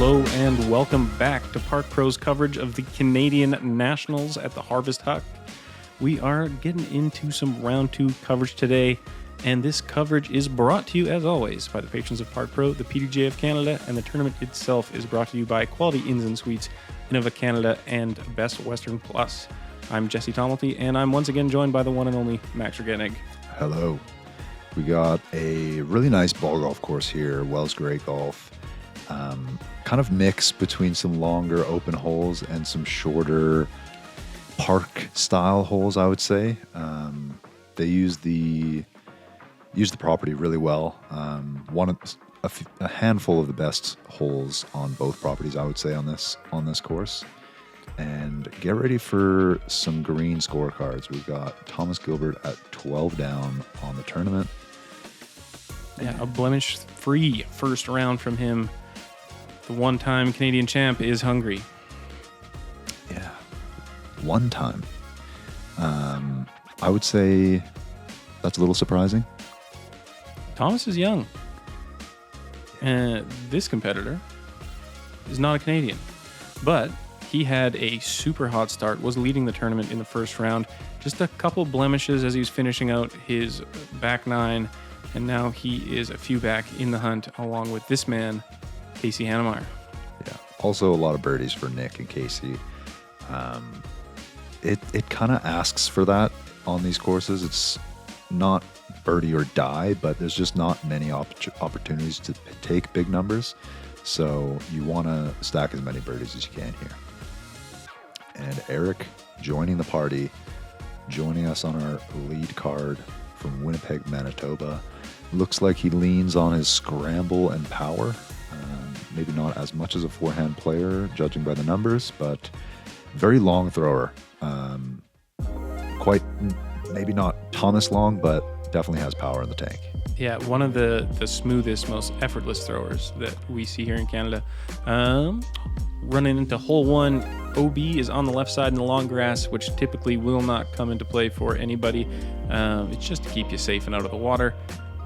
Hello and welcome back to Park Pro's coverage of the Canadian Nationals at the Harvest Huck. We are getting into some round 2 coverage today, and this coverage is brought to you, as always, by the patrons of Park Pro, the PDGA of Canada, and the tournament itself is brought to you by Quality Inns and Suites, Innova Canada, and Best Western Plus. I'm Jesse Tomalty, and I'm once again joined by the one and only Max Regitnig. Hello. We got a really nice ball golf course here, Wells Gray Golf. Kind of mix between some longer open holes and some shorter park style holes, I would say. They use the property really well. A handful of the best holes on both properties, I would say, on this course. And get ready for some green scorecards. We've got Thomas Gilbert at 12 down on the tournament. Yeah, a blemish-free first round from him. The one-time Canadian champ is hungry. Yeah, one time. I would say that's a little surprising. Thomas is young. And this competitor is not a Canadian. But he had a super hot start, was leading the tournament in the first round. Just a couple blemishes as he was finishing out his back nine. And now he is a few back in the hunt along with this man, Casey Hanemayer. Yeah, also a lot of birdies for Nick and Casey. It kind of asks for that on these courses. It's not birdie or die, but there's just not many opportunities to take big numbers. So you want to stack as many birdies as you can here. And Erik joining the party, joining us on our lead card from Winnipeg, Manitoba. Looks like he leans on his scramble and power. Maybe not as much as a forehand player, judging by the numbers, but very long thrower. Quite, maybe not Thomas long, but definitely has power in the tank. Yeah, one of the smoothest, most effortless throwers that we see here in Canada. Running into hole 1, OB is on the left side in the long grass, which typically will not come into play for anybody. It's just to keep you safe and out of the water.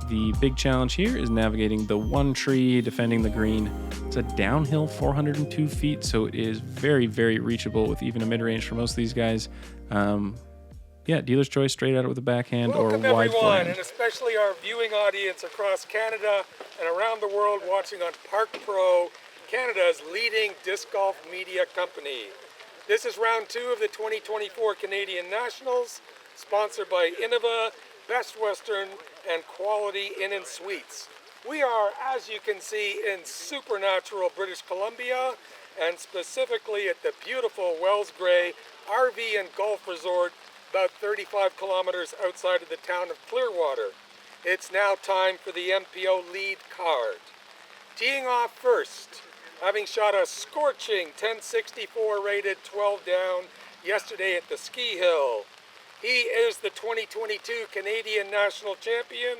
The big challenge here is navigating the one tree, defending the green. It's a downhill 402 feet, so it is very, very reachable with even a mid-range for most of these guys. Dealer's choice, straight at it with a backhand or wide forehand. Welcome everyone, and especially our viewing audience across Canada and around the world watching on Park Pro, Canada's leading disc golf media company. This is round 2 of the 2024 Canadian Nationals, sponsored by Innova, Best Western, and Quality Inn and Suites. We are, as you can see, in supernatural British Columbia, and specifically at the beautiful Wells Gray RV and Golf Resort, about 35 kilometers outside of the town of Clearwater. It's now time for the MPO lead card. Teeing off first, having shot a scorching 1064 rated 12 down yesterday at the ski hill. He is the 2022 Canadian National Champion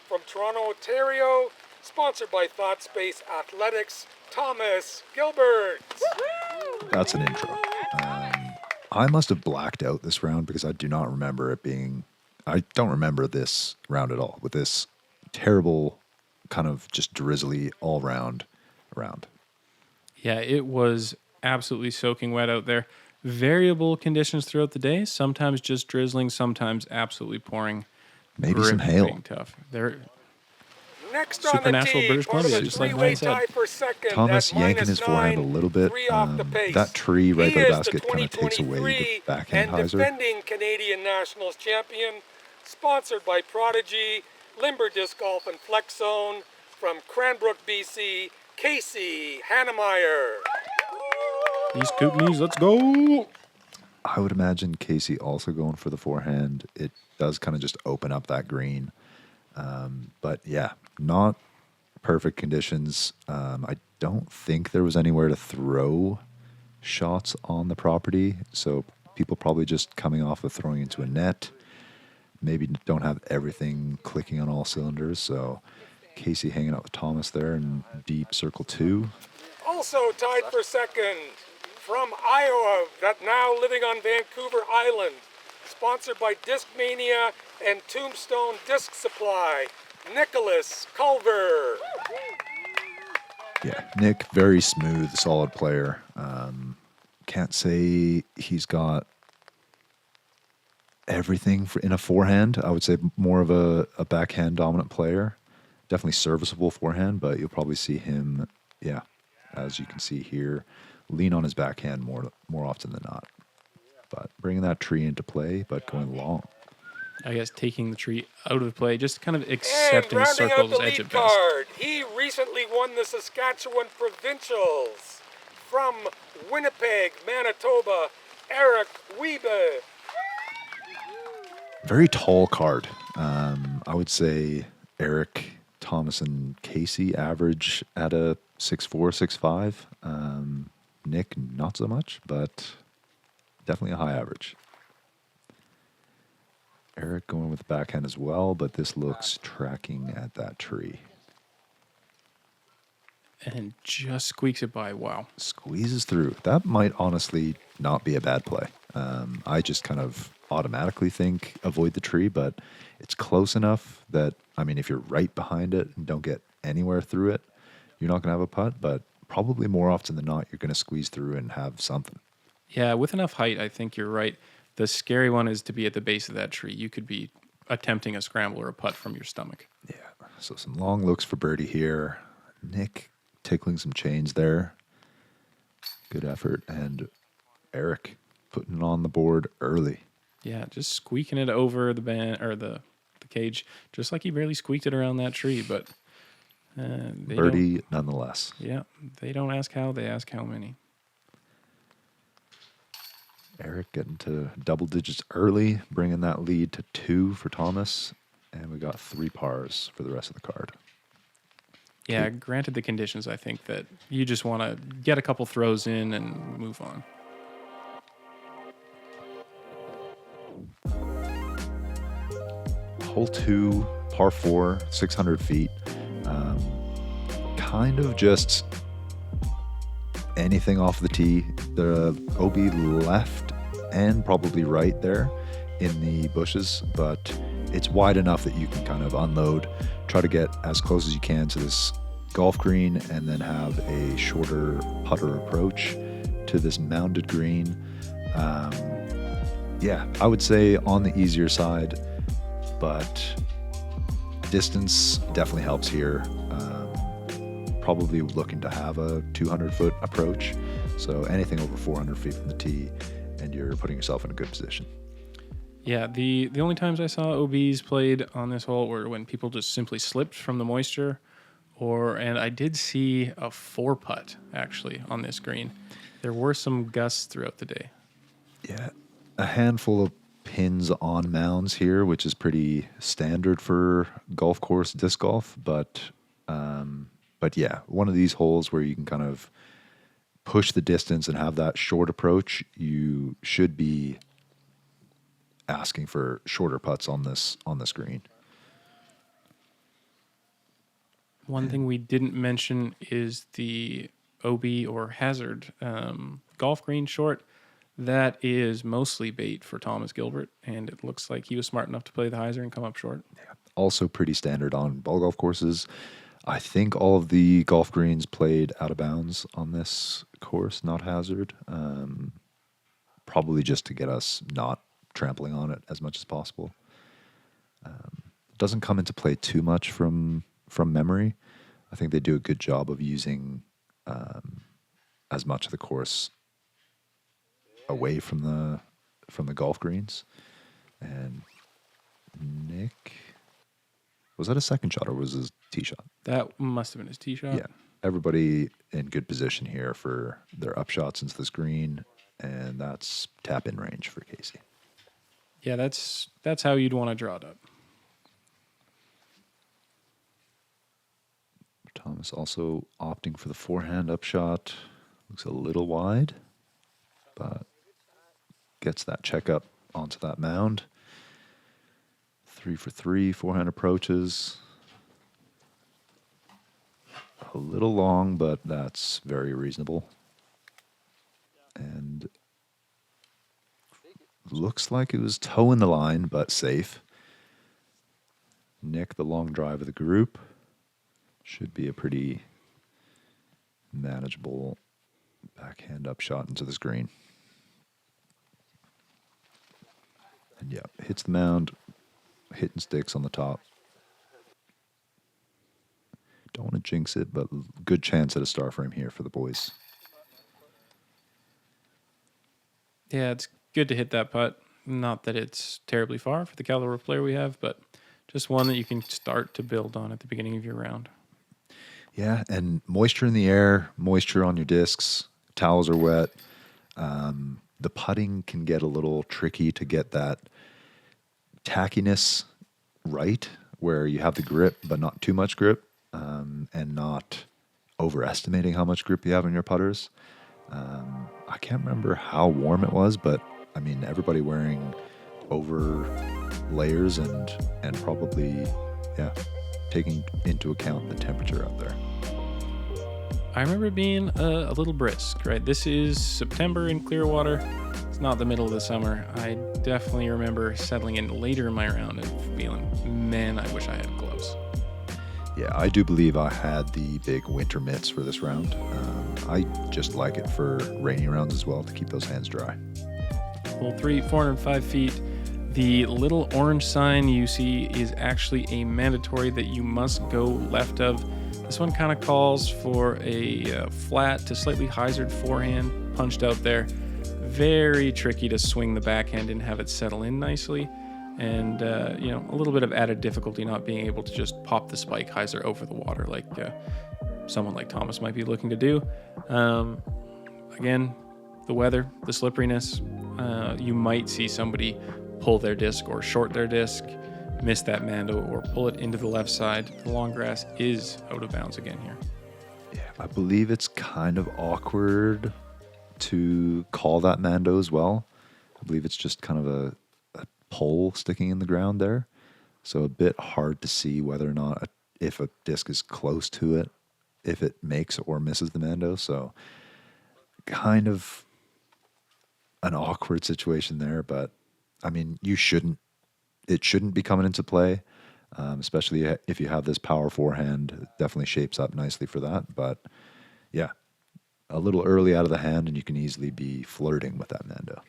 from Toronto, Ontario, sponsored by ThoughtSpace Athletics, Thomas Gilbert. That's an intro. I must have blacked out this round because I do not remember it being... I don't remember this round at all with this terrible kind of just drizzly all-round round. Yeah, it was absolutely soaking wet out there. Variable conditions throughout the day, sometimes just drizzling, sometimes absolutely pouring. Maybe some hail. Being tough. They're next on supernatural the tee, British Columbia, just like Ryan said. Thomas yanking his forehand a little bit. That tree right by the basket kind of takes away the backhand and hyzer. Defending Canadian Nationals champion, sponsored by Prodigy, Limber Disc Golf and Flex Zone from Cranbrook, BC, Casey Hanemayer. These Kootenays, let's go! I would imagine Casey also going for the forehand. It does kind of just open up that green. But yeah, not perfect conditions. I don't think there was anywhere to throw shots on the property. So people probably just coming off of throwing into a net. Maybe don't have everything clicking on all cylinders. So Casey hanging out with Thomas there in deep circle 2. Also tied for second from Iowa, that now living on Vancouver Island, sponsored by Discmania and Tombstone Disc Supply, Nicholas Culver. Yeah, Nick, very smooth, solid player. Can't say he's got everything in a forehand. I would say more of a backhand dominant player. Definitely serviceable forehand, but you'll probably see him, yeah, as you can see here, lean on his backhand more often than not. But bringing that tree into play, but going long. I guess taking the tree out of play, just kind of And accepting rounding out circles the edge lead at best. card, he recently won the Saskatchewan Provincials from Winnipeg, Manitoba, Erik Wiebe. Very tall card. I would say Eric, Thomas, and Casey average at a 6'4", 6'5". Nick, not so much, but definitely a high average. Eric going with the backhand as well, but this looks tracking at that tree. And just squeaks it by. Wow. Squeezes through. That might honestly not be a bad play. I just kind of automatically think avoid the tree, but it's close enough that, I mean, if you're right behind it and don't get anywhere through it, you're not going to have a putt, but probably more often than not, you're going to squeeze through and have something. Yeah, with enough height, I think you're right. The scary one is to be at the base of that tree. You could be attempting a scramble or a putt from your stomach. Yeah, so some long looks for birdie here. Nick tickling some chains there. Good effort. And Eric putting it on the board early. Yeah, just squeaking it over the band or the cage, just like he barely squeaked it around that tree. But they birdie nonetheless. Yeah, they don't ask how, they ask how many. Eric getting to double digits early, bringing that lead to 2 for Thomas. And we got 3 pars for the rest of the card. Yeah, granted the conditions, I think that you just want to get a couple throws in and move on. Hole 2, par 4, 600 feet. Kind of just anything off the tee. The OB left and probably right there in the bushes, but it's wide enough that you can kind of unload, try to get as close as you can to this golf green, and then have a shorter putter approach to this mounded green. Yeah, I would say on the easier side, but distance definitely helps here. Probably looking to have a 200-foot approach. So anything over 400 feet from the tee, and you're putting yourself in a good position. Yeah, the only times I saw OBs played on this hole were when people just simply slipped from the moisture, and I did see a 4-putt actually on this green. There were some gusts throughout the day. Yeah, a handful of pins on mounds here, which is pretty standard for golf course disc golf, but yeah, one of these holes where you can kind of push the distance and have that short approach, you should be asking for shorter putts on this green. One thing we didn't mention is the OB or hazard golf green short. That is mostly bait for Thomas Gilbert, and it looks like he was smart enough to play the hyzer and come up short. Yeah. Also pretty standard on ball golf courses. I think all of the golf greens played out of bounds on this course, not hazard. Probably just to get us not trampling on it as much as possible. Doesn't come into play too much from memory. I think they do a good job of using as much of the course away from the golf greens. And Nick, was that a second shot or was his tee shot? That must have been his tee shot. Yeah. Everybody in good position here for their upshots into this green, and that's tap in range for Casey. Yeah, that's how you'd want to draw it up. Thomas also opting for the forehand upshot. Looks a little wide, but gets that checkup onto that mound. 3 for 3, forehand approaches. A little long, but that's very reasonable. And looks like it was toeing the line, but safe. Nick, the long drive of the group. Should be a pretty manageable backhand upshot into this green. And yeah, hits the mound, hitting sticks on the top. Don't want to jinx it, but good chance at a star frame here for the boys. Yeah, it's good to hit that putt. Not that it's terribly far for the caliber of player we have, but just one that you can start to build on at the beginning of your round. Yeah, and moisture in the air, moisture on your discs, towels are wet. The putting can get a little tricky to get that tackiness right, where you have the grip, but not too much grip, and not overestimating how much grip you have on your putters. I can't remember how warm it was, but I mean, everybody wearing over layers and probably, taking into account the temperature out there. I remember it being a little brisk, right? This is September in Clearwater. It's not the middle of the summer. I definitely remember settling in later in my round and feeling, man, I wish I had gloves. Yeah, I do believe I had the big winter mitts for this round. I just like it for rainy rounds as well to keep those hands dry. Hole 3, 405 feet. The little orange sign you see is actually a mandatory that you must go left of. This one kind of calls for a flat to slightly hyzered forehand punched out there. Very tricky to swing the backhand and have it settle in nicely. And, a little bit of added difficulty not being able to just pop the spike hyzer over the water like someone like Thomas might be looking to do. Again, the weather, the slipperiness, you might see somebody pull their disc or short their disc, miss that mando, or pull it into the left side. The long grass is out of bounds again here. Yeah, I believe it's kind of awkward to call that mando as well. I believe it's just kind of a pole sticking in the ground there. So a bit hard to see whether or not if a disc is close to it, if it makes or misses the mando. So kind of an awkward situation there, but I mean, it shouldn't be coming into play, especially if you have this power forehand. It definitely shapes up nicely for that. But yeah, a little early out of the hand, and you can easily be flirting with that mando.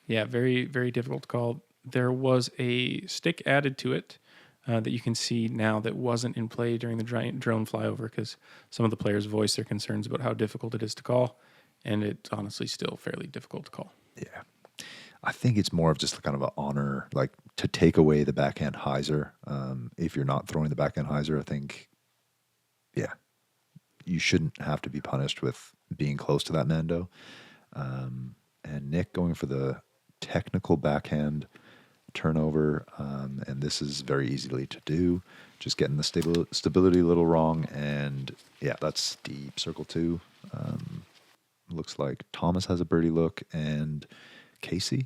Yeah, very, very difficult to call. There was a stick added to it that you can see now that wasn't in play during the drone flyover because some of the players voiced their concerns about how difficult it is to call, and it's honestly still fairly difficult to call. Yeah. I think it's more of just kind of an honor, like to take away the backhand hyzer. If you're not throwing the backhand hyzer, I think, you shouldn't have to be punished with being close to that mando. And Nick going for the technical backhand turnover, and this is very easily to do. Just getting the stability a little wrong, and that's deep circle 2. Looks like Thomas has a birdie look, and Casey,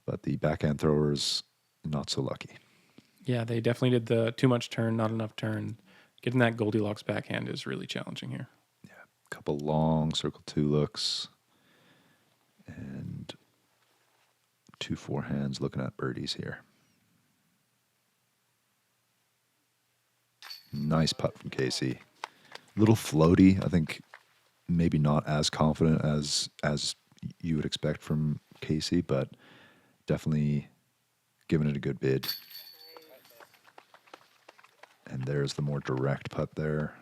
but the backhand throwers not so lucky. Yeah, they definitely did the too much turn, not enough turn. Getting that Goldilocks backhand is really challenging here. Yeah, a couple long circle 2 looks, and 2 forehands looking at birdies here. Nice putt from Casey. Little floaty. I think maybe not as confident as you would expect from Casey, but definitely giving it a good bid. And there's the more direct putt there.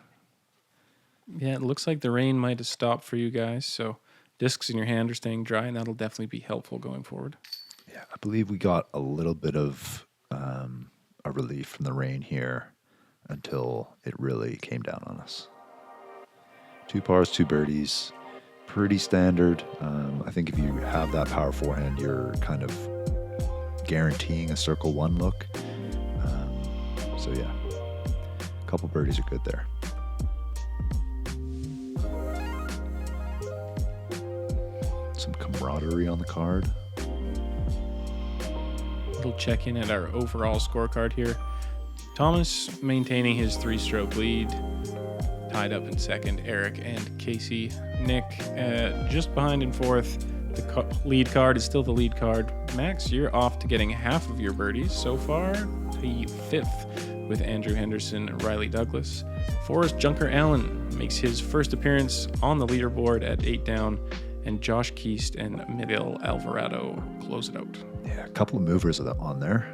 Yeah, it looks like the rain might have stopped for you guys, so discs in your hand are staying dry, and that'll definitely be helpful going forward. Yeah, I believe we got a little bit of a relief from the rain here until it really came down on us. 2 pars, 2 birdies. Pretty standard. I think if you have that power forehand, you're kind of guaranteeing a circle 1 look. So yeah, a couple birdies are good there. Some camaraderie on the card. Little check-in at our overall scorecard here. Thomas maintaining his 3-stroke lead. Tied up in second, Erik and Casey. Nick just behind in fourth. The lead card is still the lead card. Max, you're off to getting half of your birdies so far. The 5th with Andrew Henderson and Riley Douglas. Forrest Junker Allen makes his first appearance on the leaderboard at 8 down, and Josh Keast and Miguel Alvarado close it out. Yeah, a couple of movers on there.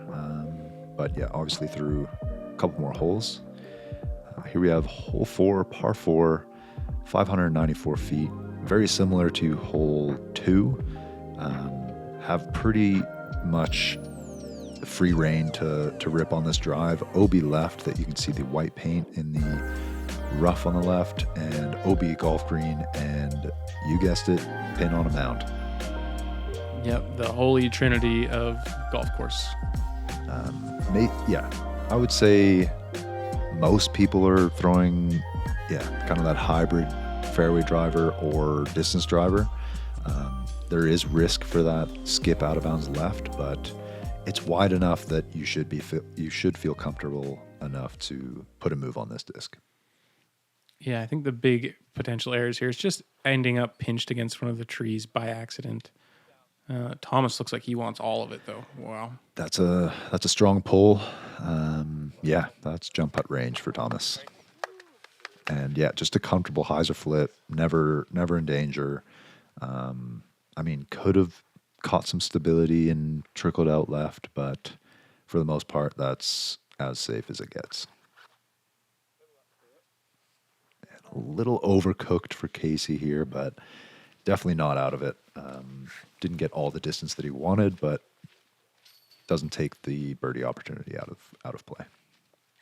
But yeah, obviously through a couple more holes. Here we have hole 4, par 4, 594 feet. Very similar to hole 2. Have pretty much free reign to rip on this drive. OB left, that you can see the white paint in the rough on the left, and OB golf green, and you guessed it, pin on a mound. Yep, the holy trinity of golf course. I would say most people are throwing, kind of that hybrid fairway driver or distance driver. There is risk for that skip out of bounds left, but it's wide enough that you should feel comfortable enough to put a move on this disc. Yeah, I think the big potential errors here is just ending up pinched against one of the trees by accident. Thomas looks like he wants all of it, though. Wow. That's a strong pull. That's jump putt range for Thomas. And yeah, just a comfortable hyzer flip, never in danger. Could have caught some stability and trickled out left, but for the most part, that's as safe as it gets. And a little overcooked for Casey here, but definitely not out of it. Didn't get all the distance that he wanted, but doesn't take the birdie opportunity out of play.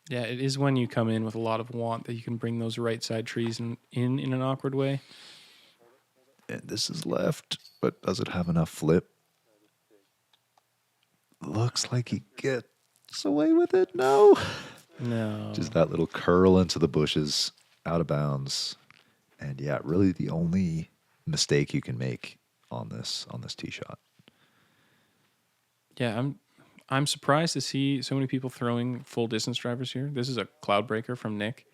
Yeah, it is when you come in with a lot of want that you can bring those right side trees in an awkward way. And this is left, but does it have enough flip? Looks like he gets away with it. No. Just that little curl into the bushes, out of bounds. And yeah, really the only mistake you can make on this tee shot. Yeah, I'm surprised to see so many people throwing full distance drivers here. This is a cloud breaker from Nick,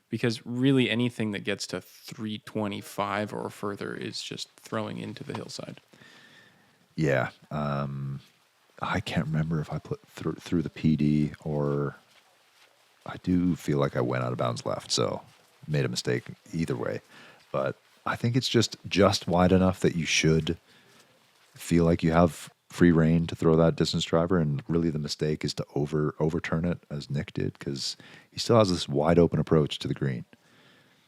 because really anything that gets to 325 or further is just throwing into the hillside. Yeah. I can't remember if I put through the PD, or I do feel like I went out of bounds left, so made a mistake either way. But I think it's just wide enough that you should feel like you have free reign to throw that distance driver, and really the mistake is to overturn it as Nick did, because he still has this wide open approach to the green,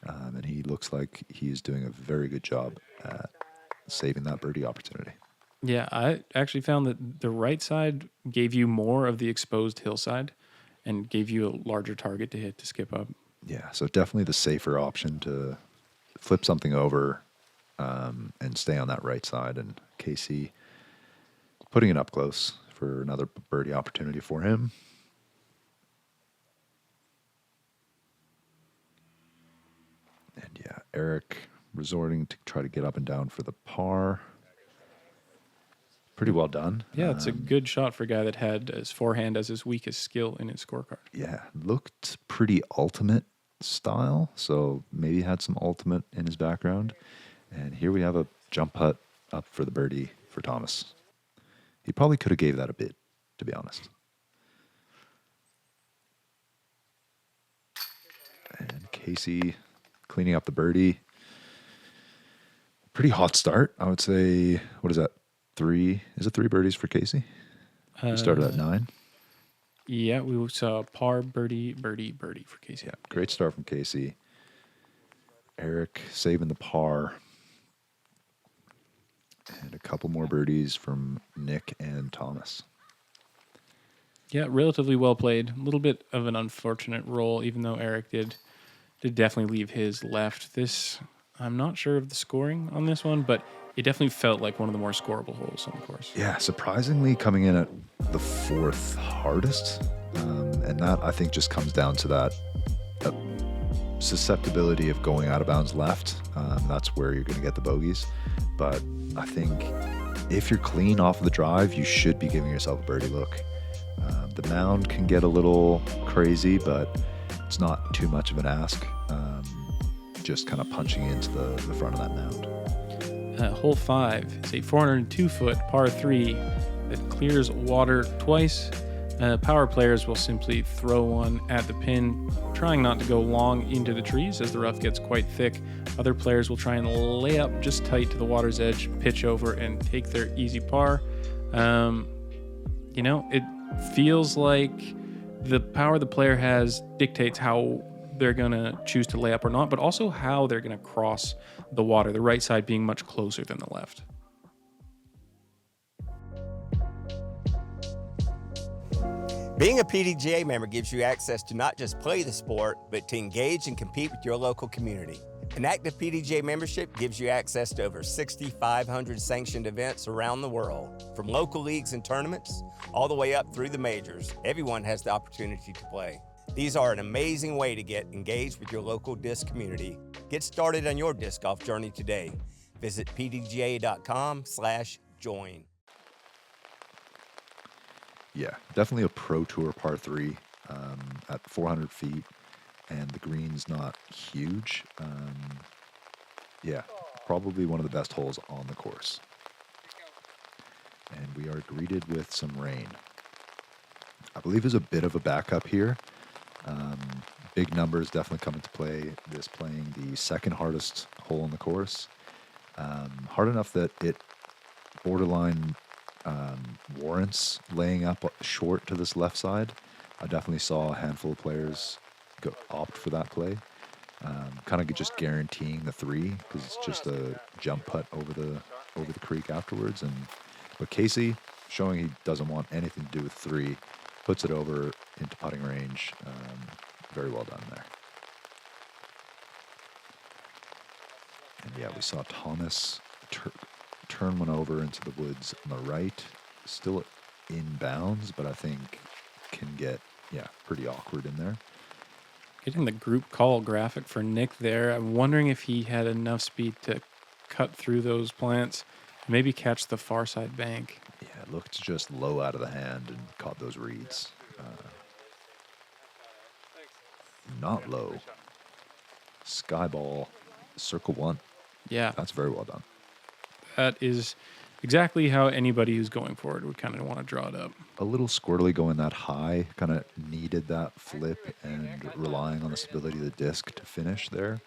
and he looks like he's doing a very good job at saving that birdie opportunity. Yeah, I actually found that the right side gave you more of the exposed hillside and gave you a larger target to hit to skip up. Yeah, so definitely the safer option to flip something over and stay on that right side, and Casey putting it up close for another birdie opportunity for him. And yeah, Erik resorting to try to get up and down for the par. Pretty well done. Yeah, it's a good shot for a guy that had his forehand as his weakest skill in his scorecard. Yeah, looked pretty ultimate style, so maybe had some ultimate in his background. And here we have a jump putt up for the birdie for Thomas. He probably could have gave that a bid, to be honest. And Casey cleaning up the birdie. Pretty hot start, I would say. What is that? 3? Is it 3 birdies for Casey? He started at 9. Yeah, we saw par, birdie for Casey. Yeah, great start from Casey. Erik saving the par. And a couple more birdies from Nick and Thomas. Yeah, relatively well played. A little bit of an unfortunate roll, even though Erik did definitely leave his left. I'm not sure of the scoring on this one, but it definitely felt like one of the more scoreable holes on the course. Yeah, surprisingly coming in at the 4th hardest. And that, I think, just comes down to that susceptibility of going out of bounds left. That's where you're going to get the bogeys. But I think if you're clean off of the drive, you should be giving yourself a birdie look. The mound can get a little crazy, but it's not too much of an ask. Just kind of punching into the front of that mound. Hole 5 is a 402-foot par 3 that clears water twice Power players will simply throw one at the pin, trying not to go long into the trees as the rough gets quite thick. Other players will try and lay up just tight to the water's edge, pitch over, and take their easy par. It feels like the power the player has dictates how they're going to choose to lay up or not, but also how they're going to cross the water, the right side being much closer than the left. Being a PDGA member gives you access to not just play the sport, but to engage and compete with your local community. An active PDGA membership gives you access to over 6,500 sanctioned events around the world. From local leagues and tournaments, all the way up through the majors, everyone has the opportunity to play. These are an amazing way to get engaged with your local disc community. Get started on your disc golf journey today. Visit pdga.com/join. Yeah, definitely a Pro Tour par 3 at 400 feet, and the green's not huge. Probably one of the best holes on the course. And we are greeted with some rain. I believe there's a bit of a backup here. Big numbers definitely come into play. This playing the second hardest hole on the course. Hard enough that it borderline warrants laying up short to this left side. I definitely saw a handful of players opt for that play. Kind of just guaranteeing the 3 because it's just a jump putt over the creek afterwards. But Casey, showing he doesn't want anything to do with 3, puts it over into putting range. Very well done there. And yeah, we saw Thomas turn one over into the woods on the right. Still in bounds, but I think can get, pretty awkward in there. Getting the group call graphic for Nick there. I'm wondering if he had enough speed to cut through those plants, maybe catch the far side bank. Yeah, it looked just low out of the hand and caught those reeds. Not low. Skyball, circle 1. Yeah. That's very well done. That is exactly how anybody who's going for it would kind of want to draw it up. A little squirrely going that high, kind of needed that flip and relying on the stability of the disc to finish there.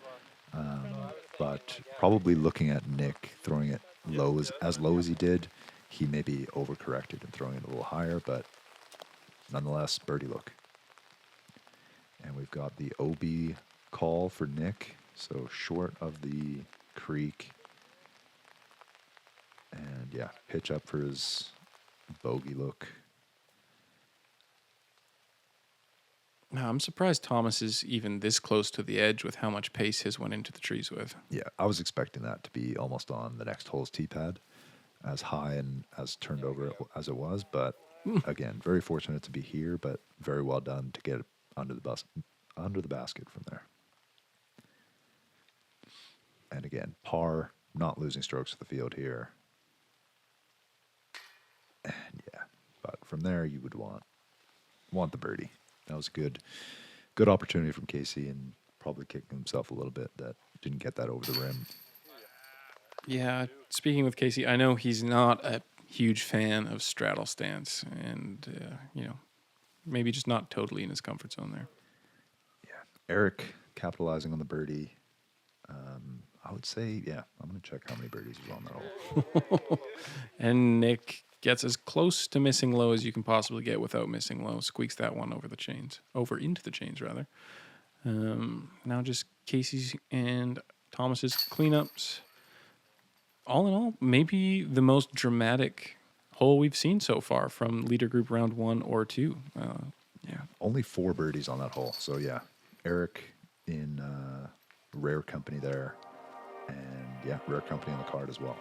But probably looking at Nick throwing it as low as he did, he maybe overcorrected and throwing it a little higher, but nonetheless, birdie look. And we've got the OB call for Nick, so short of the creek. And yeah, pitch up for his bogey look. Now, I'm surprised Thomas is even this close to the edge with how much pace his went into the trees with. Yeah, I was expecting that to be almost on the next hole's tee pad, as high and as turned over as it was. But again, very fortunate to be here, but very well done to get it under the basket from there. And again, par, not losing strokes to the field here. And yeah, but from there you would want the birdie. That was a good opportunity from Casey, and probably kicking himself a little bit that didn't get that over the rim. Yeah, speaking with Casey, I know he's not a huge fan of straddle stance, and maybe just not totally in his comfort zone there. Yeah, Erik capitalizing on the birdie. I would say, I'm going to check how many birdies he's on that hole. And Nick gets as close to missing low as you can possibly get without missing low. Squeaks that one over into the chains rather. Now just Casey's and Thomas's cleanups. All in all, maybe the most dramatic hole we've seen so far from leader group round 1 or 2. Only 4 birdies on that hole. So yeah, Erik in rare company there. And rare company on the card as well.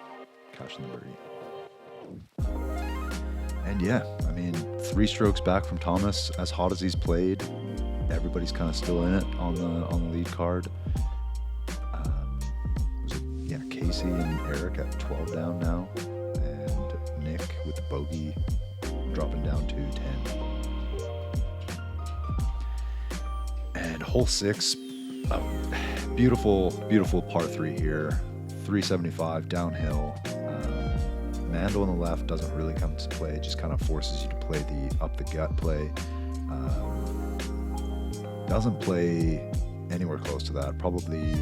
Cashing the birdie. And 3 strokes back from Thomas. As hot as he's played, everybody's kind of still in it on the lead card. Casey and Erik at 12 down now, and Nick with the bogey dropping down to 10. And hole 6, beautiful par 3 here, 375 downhill. Mando on the left doesn't really come into play. It just kind of forces you to play the up the gut play. Doesn't play anywhere close to that. Probably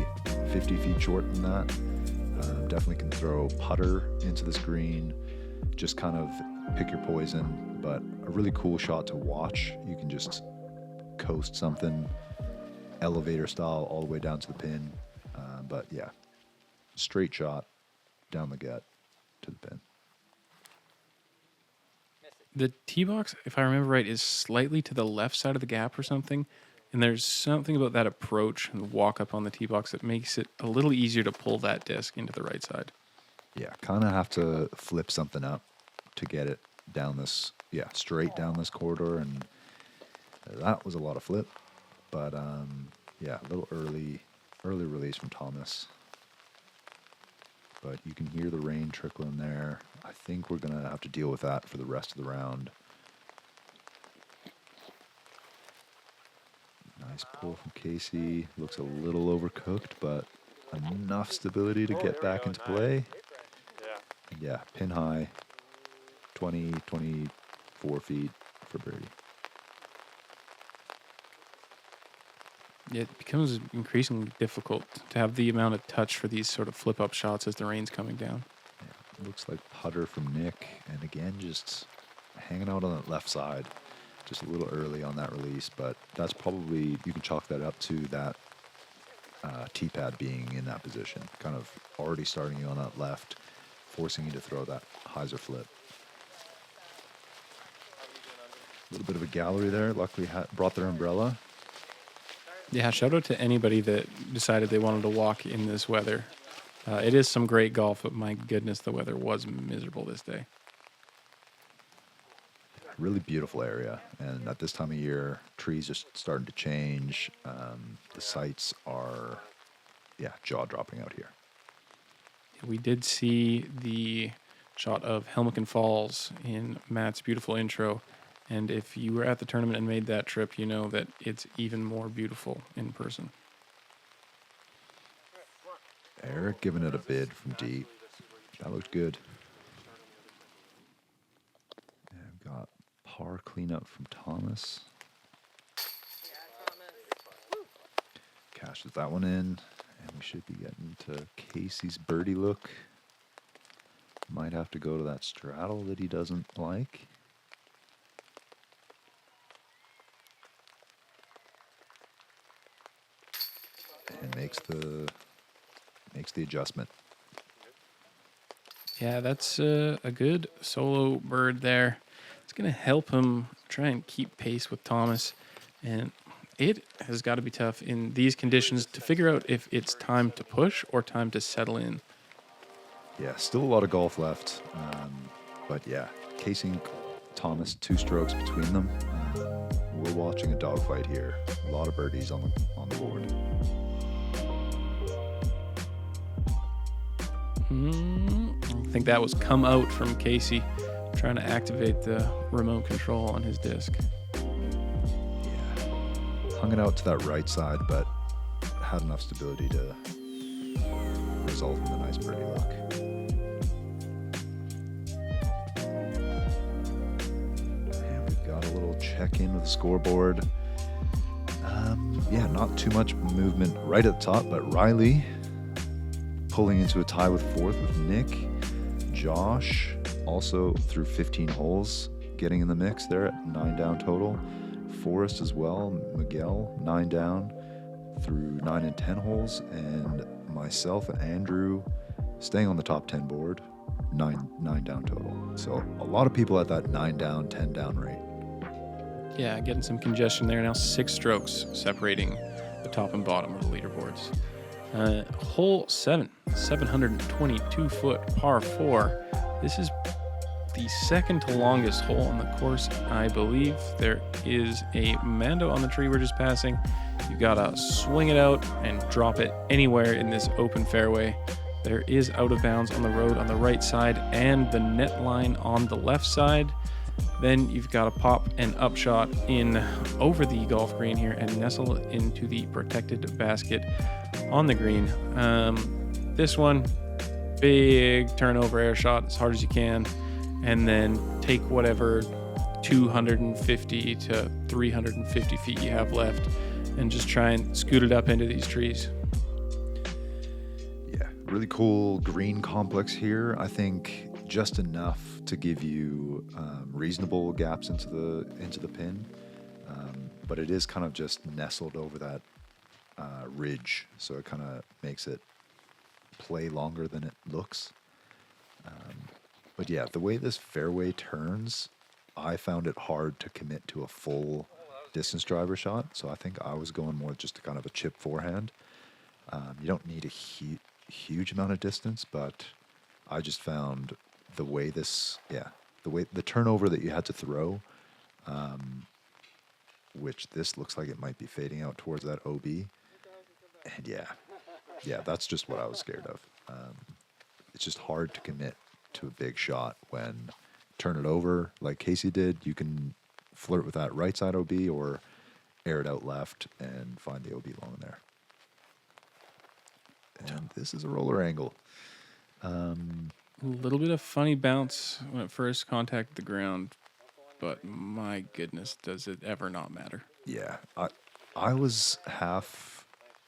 50 feet short than that. Definitely can throw putter into this green. Just kind of pick your poison, but a really cool shot to watch. You can just coast something elevator style all the way down to the pin. But yeah, straight shot down the gut to the pin. The tee box, if I remember right, is slightly to the left side of the gap or something. And there's something about that approach and walk up on the tee box that makes it a little easier to pull that disc into the right side. Yeah, kind of have to flip something up to get it down this, straight down this corridor. And that was a lot of flip. But yeah, a little early release from Thomas. But you can hear the rain trickling there. I think we're going to have to deal with that for the rest of the round. Nice pull from Casey. Looks a little overcooked, but enough stability to get back into play. Yeah, pin high, 24 feet for birdie. It becomes increasingly difficult to have the amount of touch for these sort of flip-up shots as the rain's coming down. Yeah, looks like putter from Nick, and again, just hanging out on that left side. Just a little early on that release, but that's probably, you can chalk that up to that tee pad being in that position, kind of already starting you on that left, forcing you to throw that hyzer flip. A little bit of a gallery there. Luckily brought their umbrella. Yeah, shout out to anybody that decided they wanted to walk in this weather. It is some great golf, but my goodness, the weather was miserable this day. Really beautiful area, and at this time of year, trees are starting to change. The sights are, jaw-dropping out here. We did see the shot of Helmcken Falls in Matt's beautiful intro, and if you were at the tournament and made that trip, you know that it's even more beautiful in person. Erik giving it a bid from deep. That looked good. And we've got par cleanup from Thomas. Cashes that one in, and we should be getting to Casey's birdie look. Might have to go to that straddle that he doesn't like. And makes the adjustment. Yeah, that's a good solo bird there. It's going to help him try and keep pace with Thomas. And it has got to be tough in these conditions to figure out if it's time to push or time to settle in. Yeah, still a lot of golf left. But yeah, Casey and Thomas, 2 strokes between them. We're watching a dogfight here. A lot of birdies on the board. I think that was come out from Casey trying to activate the remote control on his disc. Yeah, hung it out to that right side, but had enough stability to result in a nice birdie look. And we've got a little check-in with the scoreboard. Not too much movement right at the top, but Riley pulling into a tie with 4th with Nick. Josh also through 15 holes, getting in the mix there at 9 down total. Forrest as well, Miguel 9 down through 9 and 10 holes, and myself and Andrew staying on the top 10 board, 9 down total. So a lot of people at that 9 down, 10 down rate. Yeah, getting some congestion there. Now 6 strokes separating the top and bottom of the leaderboards. Hole 7, 722-foot par 4. This is the second to longest hole on the course, I believe. There is a Mando on the tree we're just passing. You've got to swing it out and drop it anywhere in this open fairway. There is out of bounds on the road on the right side and the net line on the left side. Then you've got to pop an upshot in over the golf green here and nestle into the protected basket on the green. This one, big turnover air shot as hard as you can, and then take whatever 250 to 350 feet you have left and just try and scoot it up into these trees. Yeah, really cool green complex here. I think just enough to give you reasonable gaps into the pin, but it is kind of just nestled over that ridge, so it kind of makes it play longer than it looks. But yeah, the way this fairway turns, I found it hard to commit to a full distance driver shot, so I think I was going more just to kind of a chip forehand. You don't need a huge amount of distance, but I just found the way the turnover that you had to throw, which this looks like it might be fading out towards that OB. And yeah, that's just what I was scared of. It's just hard to commit to a big shot when turn it over like Casey did. You can flirt with that right side OB or air it out left and find the OB long there. And this is a roller angle. A little bit of funny bounce when it first contacted the ground, but my goodness, does it ever not matter? Yeah, I was half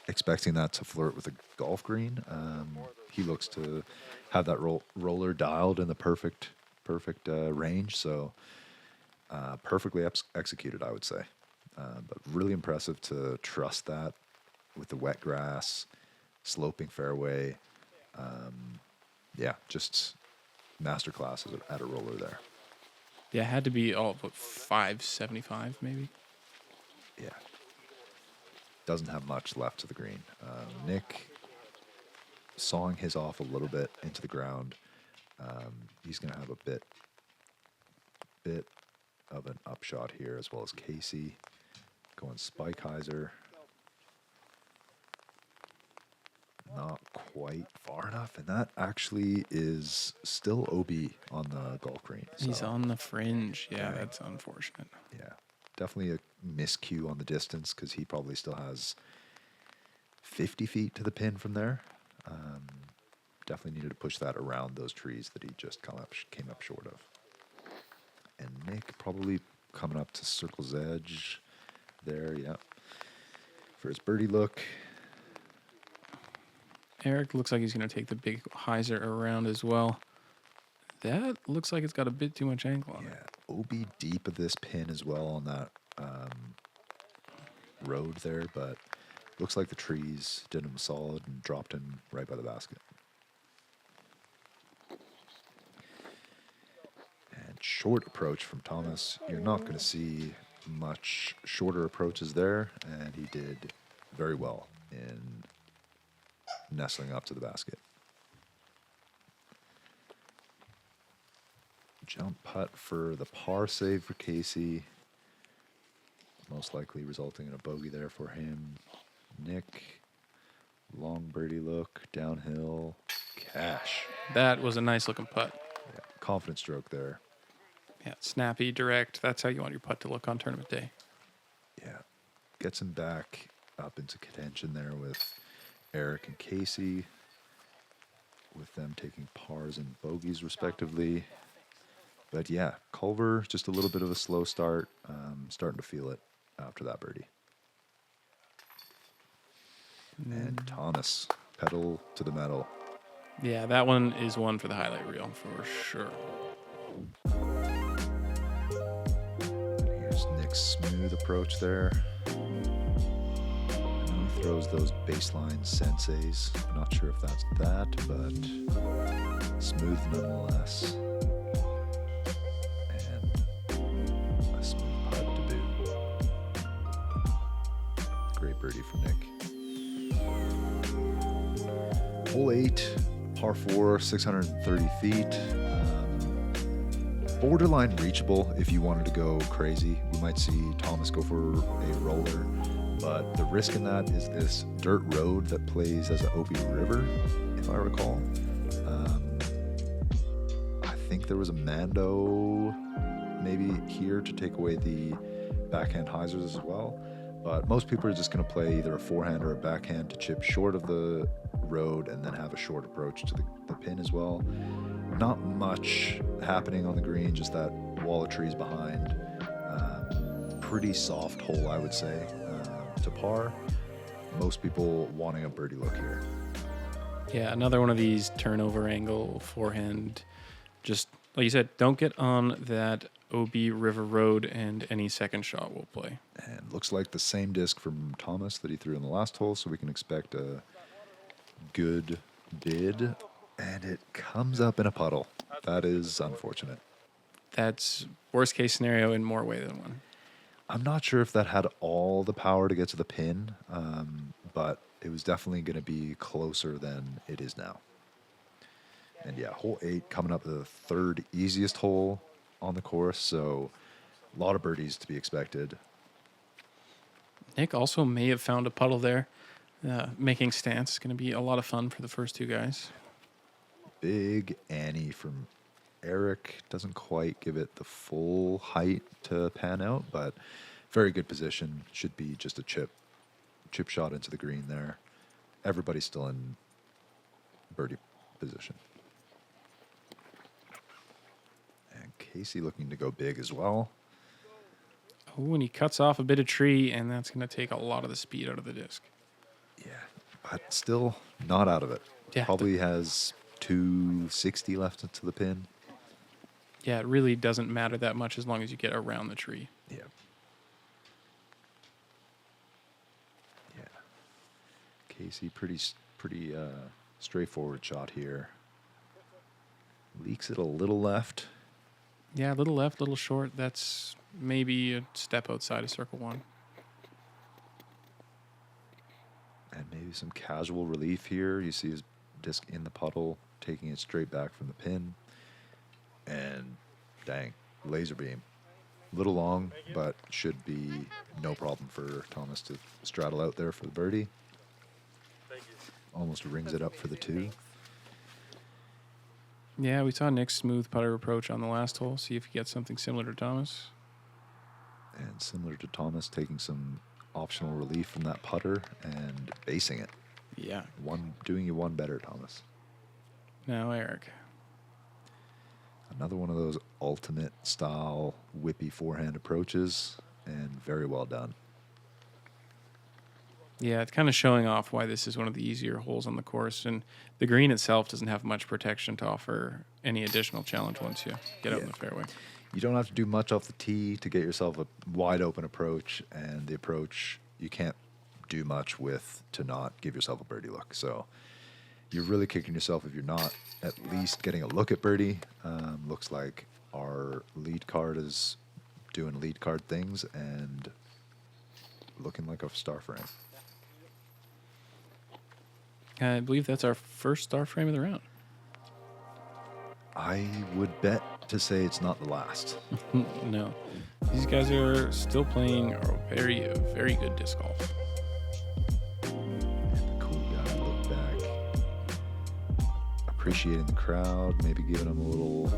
expecting that to flirt with a golf green. He looks to have that roller dialed in the perfect range, so perfectly executed, I would say. But really impressive to trust that with the wet grass, sloping fairway. Just masterclass at a roller there. Yeah, it had to be all about 575 maybe. Yeah. Doesn't have much left to the green. Nick sawing his off a little bit into the ground. He's going to have a bit of an upshot here, as well as Casey going spike hyzer. Not quite far enough, and that actually is still OB on the golf green. He's so, on the fringe. Yeah, dang. that's unfortunate. Yeah, definitely a miscue on the distance because he probably still has 50 feet to the pin from there. Definitely needed to push that around those trees that he just came up short of. And Nick probably coming up to circle's edge there, yeah, for his birdie look. Erik looks like he's going to take the big hyzer around as well. That looks like it's got a bit too much angle on it. Yeah, OB deep of this pin as well on that road there, but looks like the trees did him solid and dropped him right by the basket. And short approach from Thomas. You're not going to see much shorter approaches there, and he did very well in nestling up to the basket. Jump putt for the par save for Casey. Most likely resulting in a bogey there for him. Nick, long birdie look, downhill, cash. That was a nice looking putt. Yeah, confident stroke there. Yeah, snappy, direct. That's how you want your putt to look on tournament day. Yeah, gets him back up into contention there with Erik and Casey, with them taking pars and bogeys respectively. But yeah, Culver, just a little bit of a slow start, starting to feel it after that birdie. And Thomas, pedal to the metal. Yeah, that one is one for the highlight reel for sure. Here's Nick's smooth approach there. And he throws those baseline senseis. Not sure if that's that, but smooth nonetheless. And a smooth putt to boot. Great birdie from Nick. Hole 8, par 4, 630 feet. Borderline reachable if you wanted to go crazy. We might see Thomas go for a roller, but the risk in that is this dirt road that plays as an OB river, if I recall. I think there was a Mando maybe here to take away the backhand hyzers as well, But most people are just going to play either a forehand or a backhand to chip short of the road and then have a short approach to the pin as well. Not much happening on the green, just that wall of trees behind. Pretty soft hole, I would say, to par. Most people wanting a birdie look here. Yeah, another one of these turnover angle forehand. Just like you said, don't get on that OB River Road, and any second shot will play. And looks like the same disc from Thomas that he threw in the last hole, so we can expect a good bid. And it comes up in a puddle. That is unfortunate. That's worst case scenario in more way than one. I'm not sure if that had all the power to get to the pin, but it was definitely going to be closer than it is now. And yeah, hole 8 coming up the third easiest hole on the course, so a lot of birdies to be expected. Nick also may have found a puddle there. Making stance is going to be a lot of fun for the first two guys. Big Annie from Erik doesn't quite give it the full height to pan out, but very good position. Should be just a chip shot into the green there. Everybody's still in birdie position. And Casey looking to go big as well. Oh, and he cuts off a bit of tree, and that's going to take a lot of the speed out of the disc. Yeah, but still not out of it. Yeah, Probably has 260 left into the pin. Yeah, it really doesn't matter that much as long as you get around the tree. Yeah. Yeah. Casey, pretty straightforward shot here. Leaks it a little left. Yeah, a little left, little short. That's maybe a step outside of circle one. And maybe some casual relief here. You see his disc in the puddle, taking it straight back from the pin. And dang, laser beam. A little long, but should be no problem for Thomas to straddle out there for the birdie. Almost rings it up for the 2. Yeah, we saw Nick's smooth putter approach on the last hole. See if he gets something similar to Thomas. And similar to Thomas, taking some optional relief from that putter and basing it. Yeah. Doing you one better, Thomas. Now Erik. Another one of those ultimate style whippy forehand approaches, and very well done. Yeah, it's kind of showing off why this is one of the easier holes on the course. And the green itself doesn't have much protection to offer any additional challenge once you get out in the fairway. You don't have to do much off the tee to get yourself a wide open approach, and the approach you can't do much with to not give yourself a birdie look. So you're really kicking yourself if you're not at least getting a look at birdie. Looks like our lead card is doing lead card things and looking like a star frame. I believe that's our first star frame of the round. I would bet to say it's not the last. No. These guys are still playing a very, very good disc golf. Cool guy, look back. Appreciating the crowd, maybe giving them a little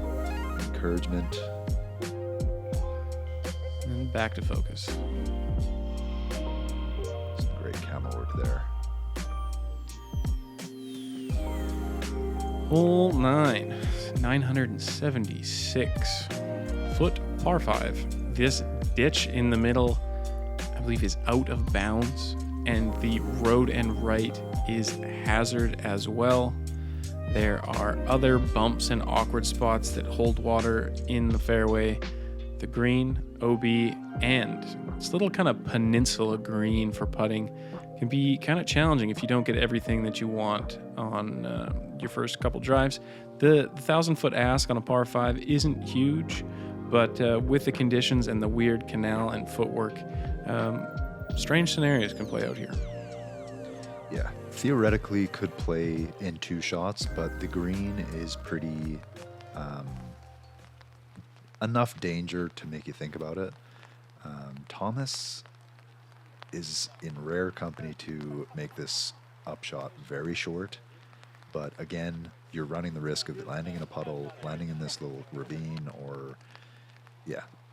encouragement. And back to focus. Some great camera work there. Hole 9, 976 foot par 5. This ditch in the middle, I believe, is out of bounds, and the road and right is hazard as well. There are other bumps and awkward spots that hold water in the fairway. The green, OB, and this little kind of peninsula green for putting can be kind of challenging if you don't get everything that you want on your first couple drives. The 1,000-foot ask on a par 5 isn't huge, but with the conditions and the weird canal and footwork, strange scenarios can play out here. Yeah, theoretically could play in 2 shots, but the green is pretty enough danger to make you think about it. Thomas is in rare company to make this upshot very short, but again, you're running the risk of landing in a puddle, landing in this little ravine, or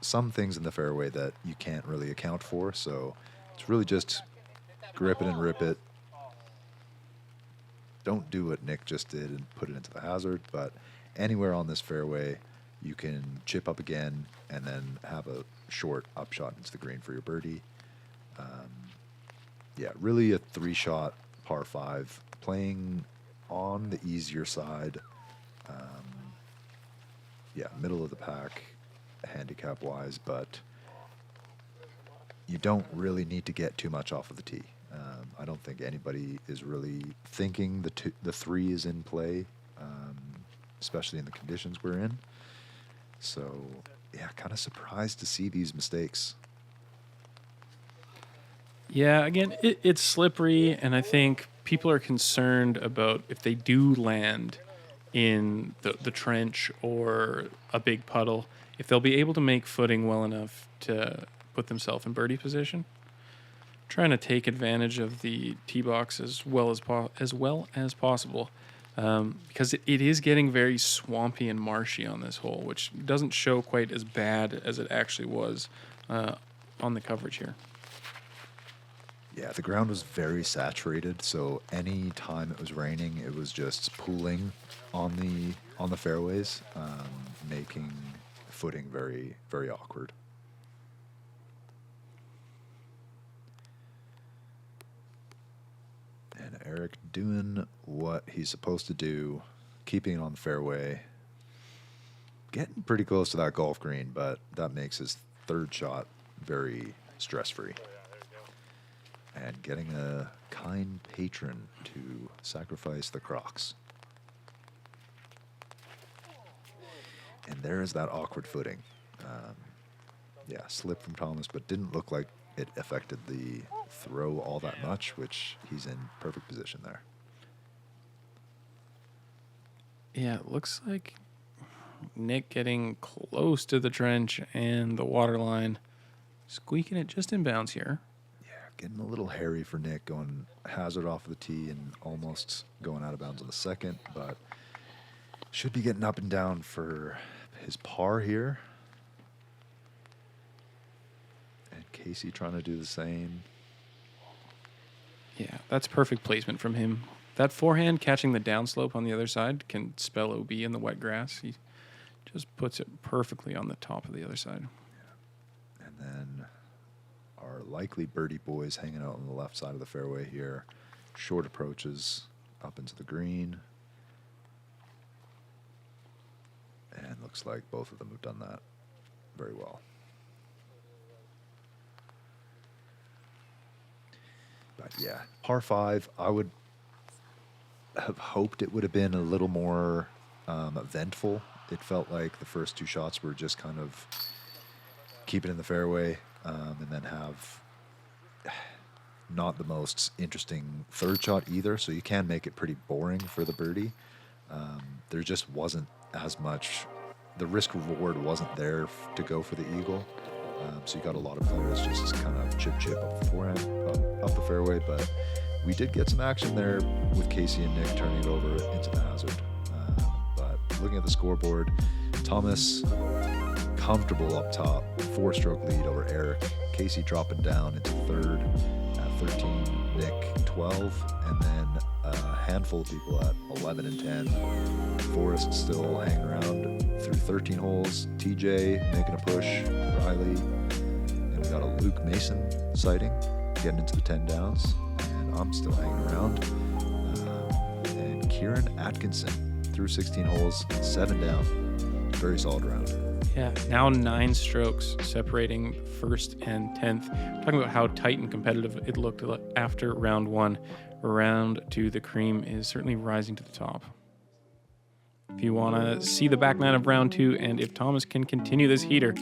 some things in the fairway that you can't really account for. So It's really just grip it and rip it. Don't do what Nick just did and put it into the hazard, but anywhere on this fairway, you can chip up again and then have a short upshot into the green for your birdie. Yeah, really a 3-shot par 5, playing on the easier side. Yeah, middle of the pack, handicap-wise, but you don't really need to get too much off of the tee. I don't think anybody is really thinking the 3 is in play, especially in the conditions we're in. So, yeah, kind of surprised to see these mistakes. Yeah, again, it's slippery, and I think people are concerned about if they do land in the trench or a big puddle, if they'll be able to make footing well enough to put themselves in birdie position. Trying to take advantage of the tee box as well as possible, because it is getting very swampy and marshy on this hole, which doesn't show quite as bad as it actually was on the coverage here. Yeah, the ground was very saturated, so any time it was raining, it was just pooling on the fairways, making footing very, very awkward. And Erik doing what he's supposed to do, keeping it on the fairway, getting pretty close to that golf green, but that makes his 3rd shot very stress-free. And getting a kind patron to sacrifice the Crocs. And there is that awkward footing. Yeah, slip from Thomas, but didn't look like it affected the throw all that much, which he's in perfect position there. Yeah, it looks like Nick getting close to the trench and the water line, squeaking it just in bounds here. Yeah, getting a little hairy for Nick, going hazard off the tee and almost going out of bounds on the 2nd, but should be getting up and down for his par here. And Casey trying to do the same. Yeah, that's perfect placement from him. That forehand catching the downslope on the other side can spell OB in the wet grass. He just puts it perfectly on the top of the other side. Yeah. And then our likely birdie boys hanging out on the left side of the fairway here. Short approaches up into the green. And looks like both of them have done that very well. But yeah, par 5, I would have hoped it would have been a little more eventful. It felt like the first 2 shots were just kind of keep it in the fairway, and then have not the most interesting 3rd shot either, so you can make it pretty boring for the birdie. There just wasn't as much, the risk reward wasn't there to go for the eagle. So you got a lot of players just kind of chip up the forehand, up the fairway, but we did get some action there with Casey and Nick turning it over into the hazard. But looking at the scoreboard, Thomas comfortable up top, 4-stroke lead over Erik. Casey dropping down into 3rd at 13, Nick 12, and then a handful of people at 11 and 10. Forrest still hanging around through 13 holes. TJ making a push. Riley. And we got a Luke Mason sighting getting into the 10 downs. And I'm still hanging around. And Kieran Atkinson through 16 holes, 7 down. Very solid round. Yeah, now 9 strokes separating 1st and 10th. Talking about how tight and competitive it looked after round 1. Round 2, the cream is certainly rising to the top. If you want to see the back nine of round 2 and if Thomas can continue this heater,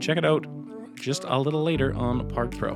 check it out just a little later on Park Pro.